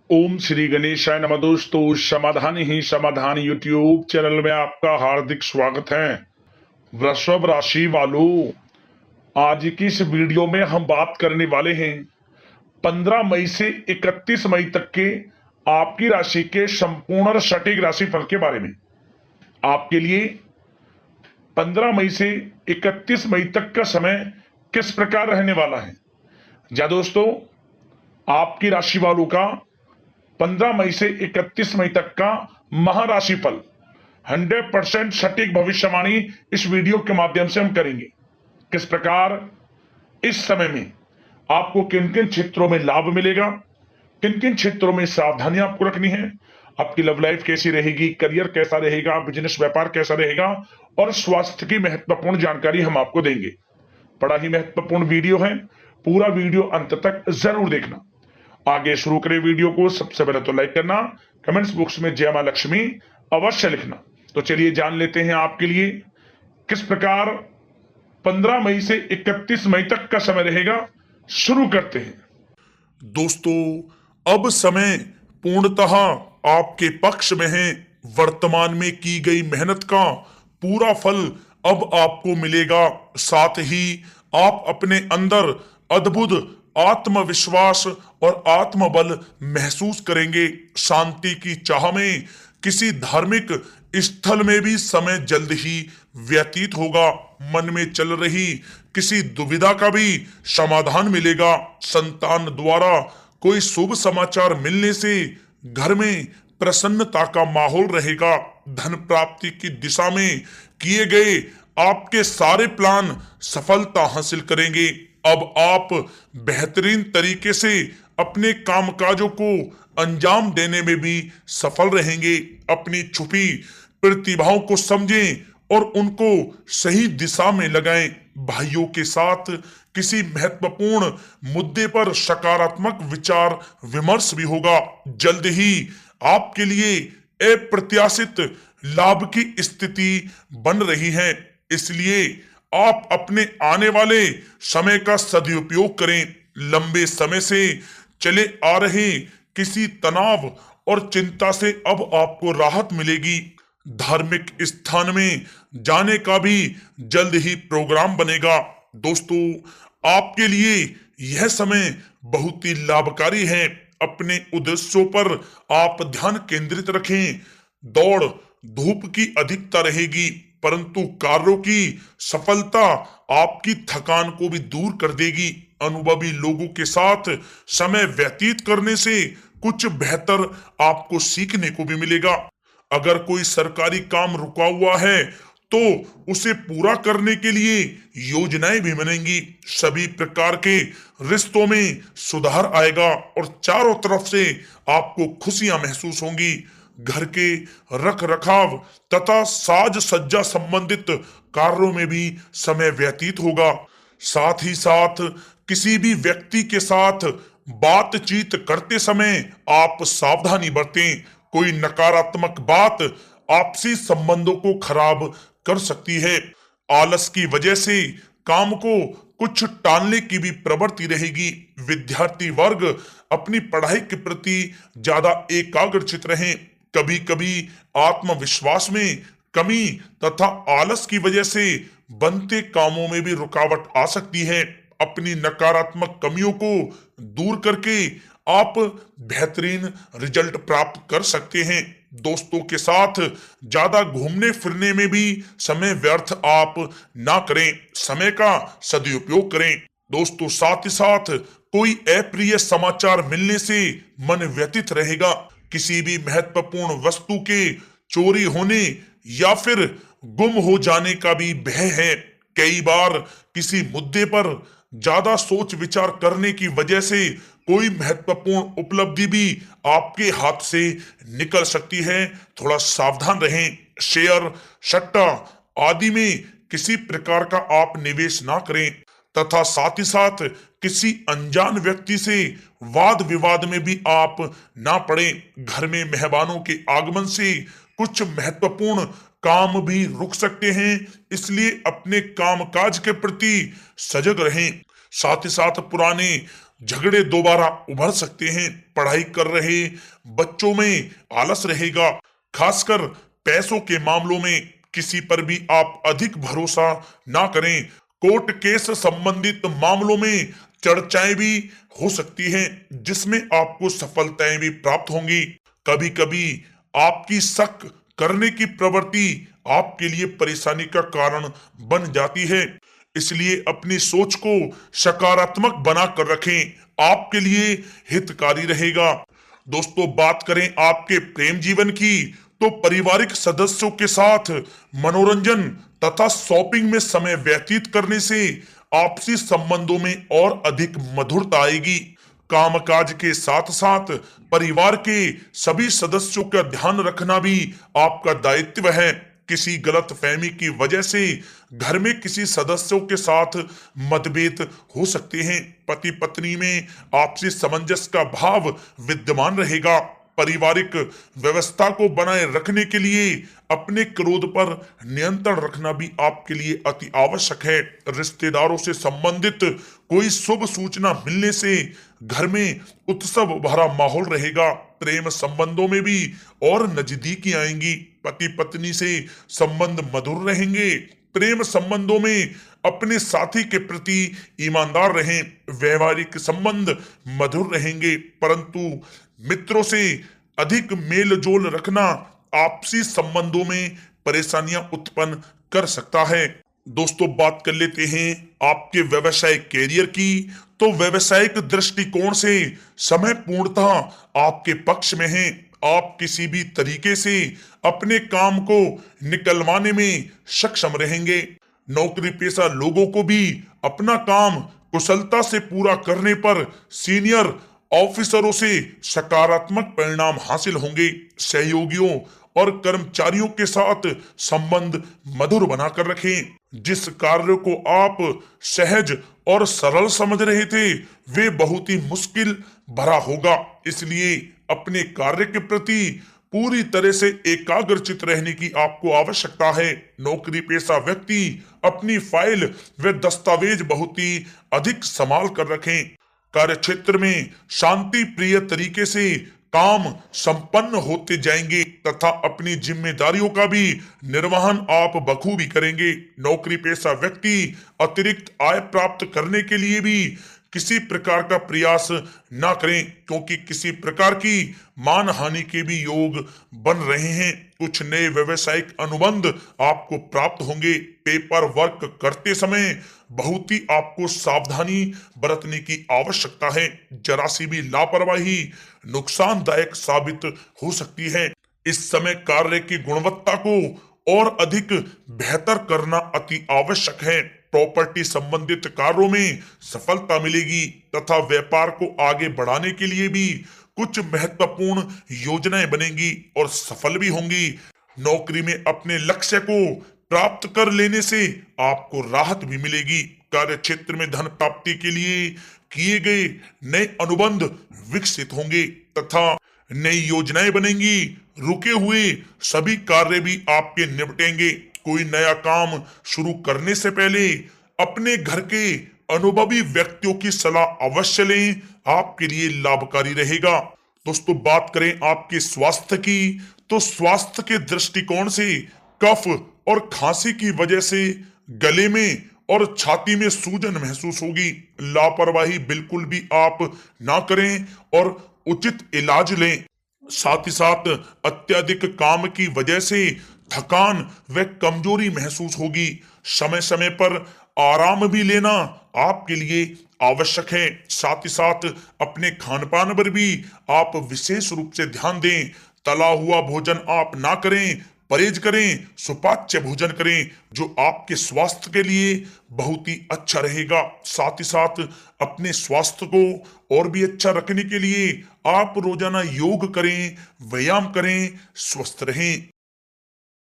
ओम श्री गणेशाय नमः। दोस्तों, समाधान ही समाधान यूट्यूब चैनल में आपका हार्दिक स्वागत है। वृषभ राशि वालों, आज की इस वीडियो में हम बात करने वाले हैं 15 मई से 31 मई तक के आपकी राशि के संपूर्ण और सटीक राशिफल के बारे में। आपके लिए 15 मई से 31 मई तक का समय किस प्रकार रहने वाला है। जा दोस्तों, आपकी राशि वालों का 15 मई से 31 मई तक का महाराशिफल 100% सटीक भविष्यवाणी इस वीडियो के माध्यम से हम करेंगे। किस प्रकार इस समय में आपको किन किन क्षेत्रों में लाभ मिलेगा, किन किन क्षेत्रों में सावधानी आपको रखनी है, आपकी लव लाइफ कैसी रहेगी, करियर कैसा रहेगा, बिजनेस व्यापार कैसा रहेगा और स्वास्थ्य की महत्वपूर्ण जानकारी हम आपको देंगे। बड़ा ही महत्वपूर्ण वीडियो है, पूरा वीडियो अंत तक जरूर देखना। आगे शुरू करें वीडियो को। सबसे पहले तो लाइक करना, कमेंट्स बॉक्स में जय मां लक्ष्मी अवश्य लिखना। तो चलिए जान लेते हैं आपके लिए किस प्रकार 15 मई से 31 मई तक का समय रहेगा। शुरू करते हैं। दोस्तों, अब समय पूर्णतः आपके पक्ष में है। वर्तमान में की गई मेहनत का पूरा फल अब आपको मिलेगा। साथ ही आप अपने अंदर अद्भुत आत्मविश्वास और आत्मबल महसूस करेंगे। शांति की चाह में किसी धार्मिक स्थल में भी समय जल्द ही व्यतीत होगा। मन में चल रही किसी दुविधा का भी समाधान मिलेगा। संतान द्वारा कोई शुभ समाचार मिलने से घर में प्रसन्नता का माहौल रहेगा। धन प्राप्ति की दिशा में किए गए आपके सारे प्लान सफलता हासिल करेंगे। अब आप बेहतरीन तरीके से अपने कामकाजों को अंजाम देने में भी सफल रहेंगे। अपनी छुपी प्रतिभाओं को समझें और उनको सही दिशा में लगाएं। भाइयों के साथ किसी महत्वपूर्ण मुद्दे पर सकारात्मक विचार विमर्श भी होगा। जल्द ही आपके लिए अप्रत्याशित लाभ की स्थिति बन रही है, इसलिए आप अपने आने वाले समय का सदुपयोग करें। लंबे समय से चले आ रहे किसी तनाव और चिंता से अब आपको राहत मिलेगी। धार्मिक स्थान में जाने का भी जल्द ही प्रोग्राम बनेगा। दोस्तों, आपके लिए यह समय बहुत ही लाभकारी है। अपने उद्देश्यों पर आप ध्यान केंद्रित रखें। दौड़ धूप की अधिकता रहेगी, परंतु कार्यों की सफलता आपकी थकान को भी दूर कर देगी। अनुभवी लोगों के साथ समय व्यतीत करने से कुछ बेहतर आपको सीखने को भी मिलेगा। अगर कोई सरकारी काम रुका हुआ है तो उसे पूरा करने के लिए योजनाएं भी बनेंगी। सभी प्रकार के रिश्तों में सुधार आएगा और चारों तरफ से आपको खुशियां महसूस होंगी। घर के रख रखाव तथा साज सज्जा संबंधित कार्यों में भी समय व्यतीत होगा। साथ ही साथ किसी भी व्यक्ति के साथ बातचीत करते समय आप सावधानी बरतें। कोई नकारात्मक बात आपसी संबंधों को खराब कर सकती है। आलस की वजह से काम को कुछ टालने की भी प्रवृत्ति रहेगी। विद्यार्थी वर्ग अपनी पढ़ाई के प्रति ज्यादा एकाग्रचित रहें। कभी कभी आत्मविश्वास में कमी तथा आलस की वजह से बनते कामों में भी रुकावट आ सकती है। अपनी नकारात्मक कमियों को दूर करके आप बेहतरीन रिजल्ट प्राप्त कर सकते हैं। दोस्तों के साथ ज्यादा घूमने फिरने में भी समय व्यर्थ आप ना करें, समय का सदुपयोग करें। दोस्तों, साथ ही साथ कोई अप्रिय समाचार मिलने से मन व्यथित रहेगा। किसी भी महत्वपूर्ण वस्तु के चोरी होने या फिर गुम हो जाने का भी भय है। कई बार किसी मुद्दे पर ज्यादा सोच विचार करने की वजह से कोई महत्वपूर्ण उपलब्धि भी आपके हाथ से निकल सकती है। थोड़ा सावधान रहें। शेयर सट्टा आदि में किसी प्रकार का आप निवेश ना करें तथा साथ ही साथ किसी अनजान व्यक्ति से वाद विवाद में भी आप ना पड़ें। घर में मेहमानों के आगमन से कुछ महत्वपूर्ण काम भी रुक सकते हैं, इसलिए अपने कामकाज के प्रति सजग रहें। साथ ही साथ पुराने झगड़े दोबारा उभर सकते हैं। पढ़ाई कर रहे बच्चों में आलस रहेगा। खासकर पैसों के मामलों में किसी पर भी आप अधिक भरोसा ना करें। कोर्ट केस संबंधित मामलों में चर्चाएं भी हो सकती हैं, जिसमें आपको सफलताएं भी प्राप्त होंगी। कभी कभी आपकी शक करने की प्रवृत्ति आपके लिए परेशानी का कारण बन जाती है, इसलिए अपनी सोच को सकारात्मक बनाकर रखें, आपके लिए हितकारी रहेगा। दोस्तों, बात करें आपके प्रेम जीवन की, तो पारिवारिक सदस्यों के साथ मनोरंजन तथा शॉपिंग में समय व्यतीत करने से आपसी संबंधों में और अधिक मधुरता आएगी। कामकाज के साथ साथ परिवार के सभी सदस्यों का ध्यान रखना भी आपका दायित्व है। किसी गलत फहमी की वजह से घर में किसी सदस्यों के साथ मतभेद हो सकते हैं। पति पत्नी में आपसी सामंजस्य का भाव विद्यमान रहेगा। पारिवारिक व्यवस्था को बनाए रखने के लिए अपने क्रोध पर नियंत्रण रखना भी आपके लिए अति आवश्यक है। रिश्तेदारों से संबंधित कोई शुभ सूचना मिलने से घर में उत्सव भरा माहौल रहेगा। प्रेम संबंधों में भी और नजदीकी आएंगी। पति पत्नी से संबंध मधुर रहेंगे। प्रेम संबंधों में अपने साथी के प्रति ईमानदार रहें। वैवाहिक संबंध मधुर रहेंगे, परंतु मित्रों से अधिक मेल जोल रखना आपसी संबंधों में परेशानियां उत्पन्न कर सकता है। दोस्तों, बात कर लेते हैं आपके व्यवसायिक कैरियर की। तो व्यवसायिक दृष्टिकोण से समय पूर्णतः आपके पक्ष में है। आप किसी भी तरीके से अपने काम को निकलवाने में सक्षम रहेंगे। नौकरी पेशा लोगों को भी अपना काम कुशलता से पूरा करने पर सीनियर ऑफिसरों से सकारात्मक परिणाम हासिल होंगे। सहयोगियों और कर्मचारियों के साथ संबंध मधुर बनाकर रखें। जिस कार्य को आप सहज और सरल समझ रहे थे, वे बहुत ही मुश्किल भरा होगा। इसलिए अपने कार्य के प्रति पूरी तरह से एकाग्रचित रहने की आपको आवश्यकता है। नौकरी पेशा व्यक्ति अपनी फाइल व दस्तावेज बहुत ही अधिक संभाल कर रखें। कार्य क्षेत्र में शांति प्रिय तरीके से काम संपन्न होते जाएंगे तथा अपनी जिम्मेदारियों का भी निर्वहन आप बखूबी करेंगे। नौकरी पेशा व्यक्ति अतिरिक्त आय प्राप्त करने के लिए भी किसी प्रकार का प्रयास ना करें, क्योंकि किसी प्रकार की मान हानि के भी योग बन रहे हैं। कुछ नए व्यवसायिक अनुबंध आपको प्राप्त होंगे। पेपर वर्क करते समय बहुत ही आपको सावधानी बरतने की आवश्यकता है। जरा सी भी लापरवाही नुकसानदायक साबित हो सकती है। इस समय कार्य की गुणवत्ता को और अधिक बेहतर करना अति आवश्यक है। प्रॉपर्टी संबंधित कार्यों में सफलता मिलेगी तथा व्यापार को आगे बढ़ाने के लिए भी कुछ महत्वपूर्ण योजनाएं बनेंगी और सफल भी होंगी। नौकरी में अपने लक्ष्य को प्राप्त कर लेने से आपको राहत भी मिलेगी। कार्य क्षेत्र में धन प्राप्ति के लिए किए गए नए अनुबंध विकसित होंगे तथा नई योजनाएं बनेंगी। रुके हुए सभी कार्य भी आपके निपटेंगे। कोई नया काम शुरू करने से पहले अपने घर के अनुभवी व्यक्तियों की सलाह अवश्य लें, आपके लिए लाभकारी रहेगा। दोस्तों, बात करें आपके स्वास्थ्य की, तो स्वास्थ्य के दृष्टिकोण से कफ और खांसी की वजह से गले में और छाती में सूजन महसूस होगी। लापरवाही बिल्कुल भी आप ना करें और उचित इलाज लें। साथ ही साथ अत्यधिक काम की वजह से थकान व कमजोरी महसूस होगी। समय समय पर आराम भी लेना आपके लिए आवश्यक है। साथ ही साथ अपने खान पान पर भी आप विशेष रूप से ध्यान दें। तला हुआ भोजन आप ना करें, परहेज करें, सुपाच्य भोजन करें, जो आपके स्वास्थ्य के लिए बहुत ही अच्छा रहेगा। साथ ही साथ अपने स्वास्थ्य को और भी अच्छा रखने के लिए आप रोजाना योग करें, व्यायाम करें, स्वस्थ रहें।